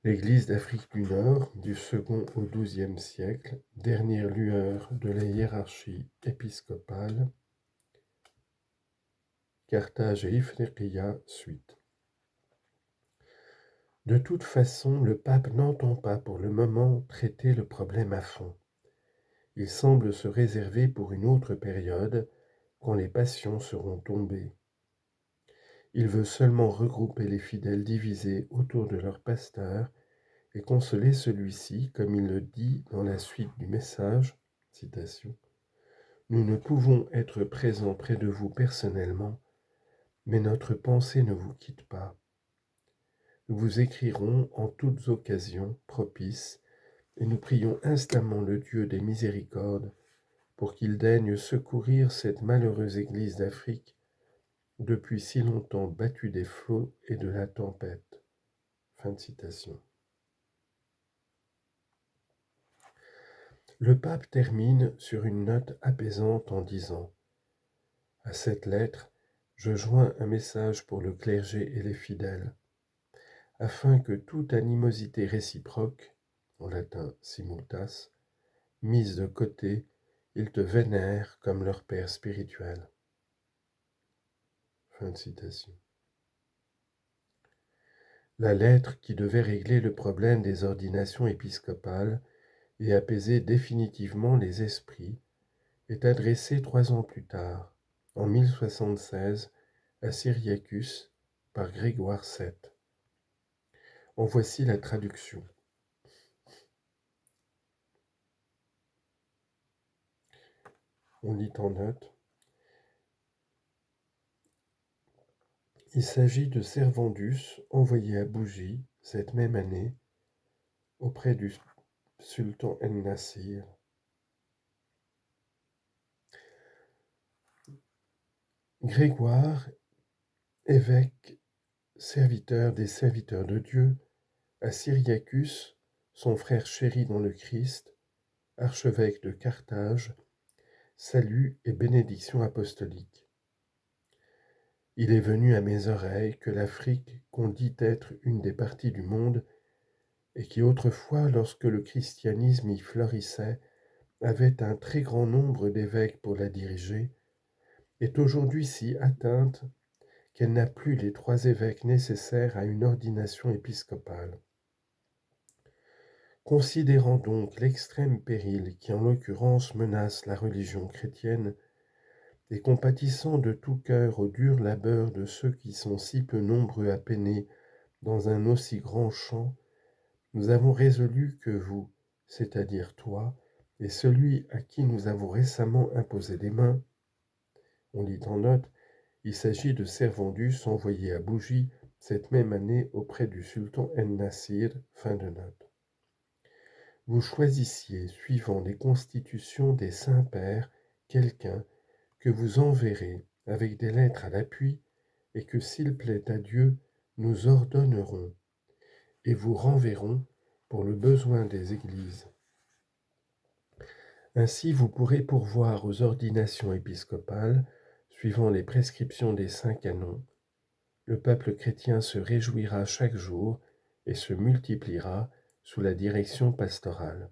L'Église d'Afrique du Nord, du second au XIIe siècle, dernière lueur de la hiérarchie épiscopale, Carthage et Ifriqiya, suite. De toute façon, le pape n'entend pas pour le moment traiter le problème à fond. Il semble se réserver pour une autre période, quand les passions seront tombées. Il veut seulement regrouper les fidèles divisés autour de leur pasteur et consoler celui-ci, comme il le dit dans la suite du message, citation, « Nous ne pouvons être présents près de vous personnellement, mais notre pensée ne vous quitte pas. Nous vous écrirons en toutes occasions propices, et nous prions instamment le Dieu des miséricordes pour qu'il daigne secourir cette malheureuse Église d'Afrique, depuis si longtemps battue des flots et de la tempête. » Fin de citation. Le pape termine sur une note apaisante en disant « À cette lettre, je joins un message pour le clergé et les fidèles, afin que toute animosité réciproque, en latin simultas, mise de côté, ils te vénèrent comme leur père spirituel. » Fin de citation. La lettre qui devait régler le problème des ordinations épiscopales et apaiser définitivement les esprits est adressée 3 ans plus tard, en 1076, à Syriacus par Grégoire VII. En voici la traduction. On lit en note. Il s'agit de Servandus, envoyé à Bougie cette même année auprès du sultan El-Nasir. Grégoire, évêque, serviteur des serviteurs de Dieu, à Syriacus, son frère chéri dans le Christ, archevêque de Carthage, salut et bénédiction apostolique. Il est venu à mes oreilles que l'Afrique, qu'on dit être une des parties du monde, et qui autrefois, lorsque le christianisme y florissait, avait un très grand nombre d'évêques pour la diriger, est aujourd'hui si atteinte qu'elle n'a plus les 3 évêques nécessaires à une ordination épiscopale. Considérant donc l'extrême péril qui en l'occurrence menace la religion chrétienne, et compatissant de tout cœur au dur labeur de ceux qui sont si peu nombreux à peiner dans un aussi grand champ, nous avons résolu que vous, c'est-à-dire toi, et celui à qui nous avons récemment imposé les mains, on lit en note, il s'agit de Servandus envoyé à Bougie cette même année auprès du sultan El-Nasir, fin de note. Vous choisissiez, suivant les constitutions des saints pères, quelqu'un que vous enverrez avec des lettres à l'appui, et que s'il plaît à Dieu, nous ordonnerons, et vous renverrons pour le besoin des églises. Ainsi vous pourrez pourvoir aux ordinations épiscopales, suivant les prescriptions des saints canons. Le peuple chrétien se réjouira chaque jour et se multipliera sous la direction pastorale.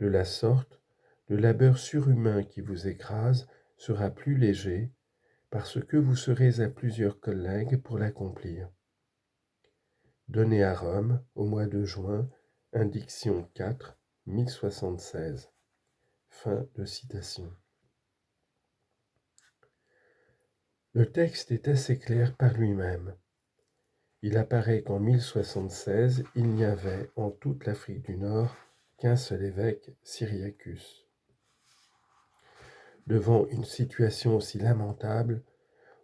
De la sorte, le labeur surhumain qui vous écrase sera plus léger, parce que vous serez à plusieurs collègues pour l'accomplir. Donné à Rome, au mois de juin, indiction 4, 1076. Fin de citation. Le texte est assez clair par lui-même. Il apparaît qu'en 1076, il n'y avait en toute l'Afrique du Nord qu'un seul évêque, Syriacus. Devant une situation aussi lamentable,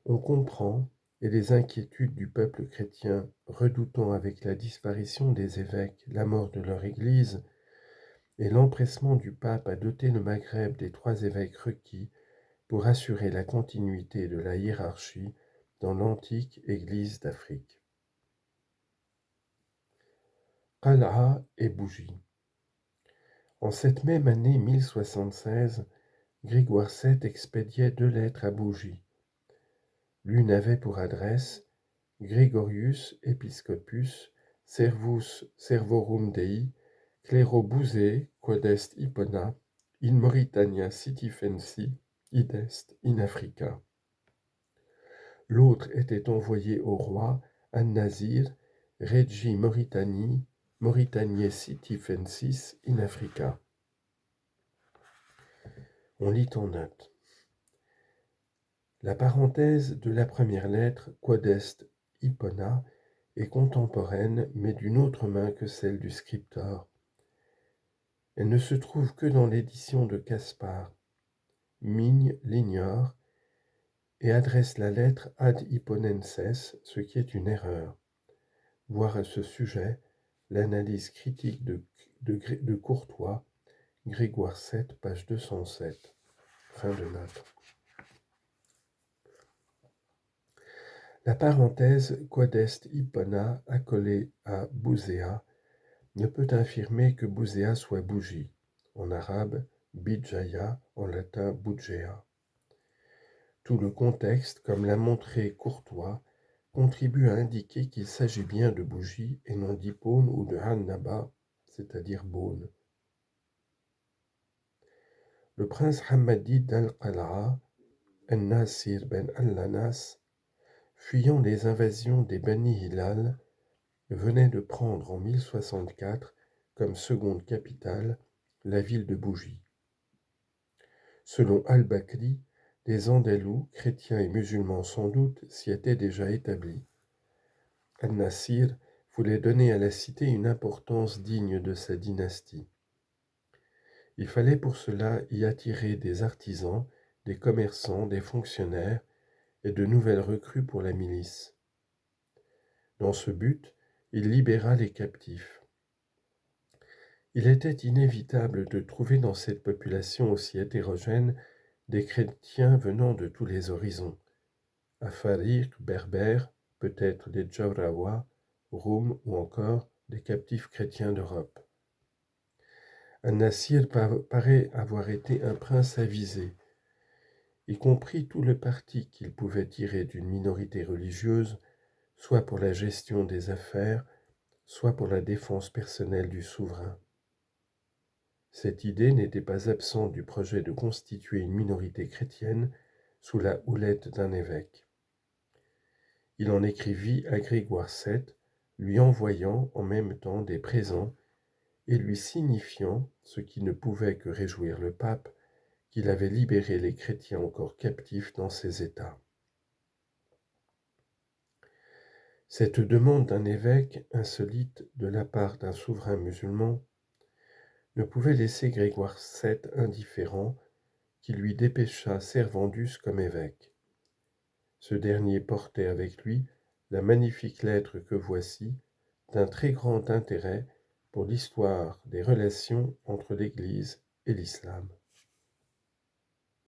on comprend, et les inquiétudes du peuple chrétien, redoutant avec la disparition des évêques la mort de leur Église, et l'empressement du pape à doter le Maghreb des 3 évêques requis pour assurer la continuité de la hiérarchie dans l'antique Église d'Afrique. Qal'a et Bougie. En cette même année 1076, Grégoire VII expédiait 2 lettres à Bougie. L'une avait pour adresse Gregorius Episcopus, Servus servorum Dei, clerobuse quod est Hippona, in Mauritania sitifensi, id est in Africa. L'autre était envoyé au roi An-Nazir, Regi Mauritaniae sitifensis in Africa. On lit en note. La parenthèse de la première lettre, quod est Hippona, est contemporaine, mais d'une autre main que celle du scripteur. Elle ne se trouve que dans l'édition de Caspar. Migne l'ignore et adresse la lettre ad Hipponenses, ce qui est une erreur. Voir à ce sujet l'analyse critique de Courtois, Grégoire 7, page 207. Fin de note. La parenthèse quod est Hippona accolée à Bouzéa ne peut affirmer que Bouzéa soit bougie, en arabe Bijaya, en latin Bugea. Tout le contexte, comme l'a montré Courtois, contribue à indiquer qu'il s'agit bien de bougie et non d'hippone ou de hannaba, c'est-à-dire beaune. Le prince Hamadi d'Al-Qal'a, An-Nasir ben Al-Lanas, fuyant les invasions des Bani Hilal, venait de prendre en 1064 comme seconde capitale la ville de Bougie. Selon Al-Bakri, les Andalous, chrétiens et musulmans sans doute, s'y étaient déjà établis. Al-Nasir voulait donner à la cité une importance digne de sa dynastie. Il fallait pour cela y attirer des artisans, des commerçants, des fonctionnaires et de nouvelles recrues pour la milice. Dans ce but, il libéra les captifs. Il était inévitable de trouver dans cette population aussi hétérogène des chrétiens venant de tous les horizons. Afariq, berbères, peut-être des Djawrawa, Roum ou encore des captifs chrétiens d'Europe. An-Nasir paraît avoir été un prince avisé, y compris tout le parti qu'il pouvait tirer d'une minorité religieuse, soit pour la gestion des affaires, soit pour la défense personnelle du souverain. Cette idée n'était pas absente du projet de constituer une minorité chrétienne sous la houlette d'un évêque. Il en écrivit à Grégoire VII, lui envoyant en même temps des présents et lui signifiant, ce qui ne pouvait que réjouir le pape, qu'il avait libéré les chrétiens encore captifs dans ces États. Cette demande d'un évêque insolite de la part d'un souverain musulman ne pouvait laisser Grégoire VII indifférent, qui lui dépêcha Servandus comme évêque. Ce dernier portait avec lui la magnifique lettre que voici, d'un très grand intérêt pour l'histoire des relations entre l'Église et l'Islam.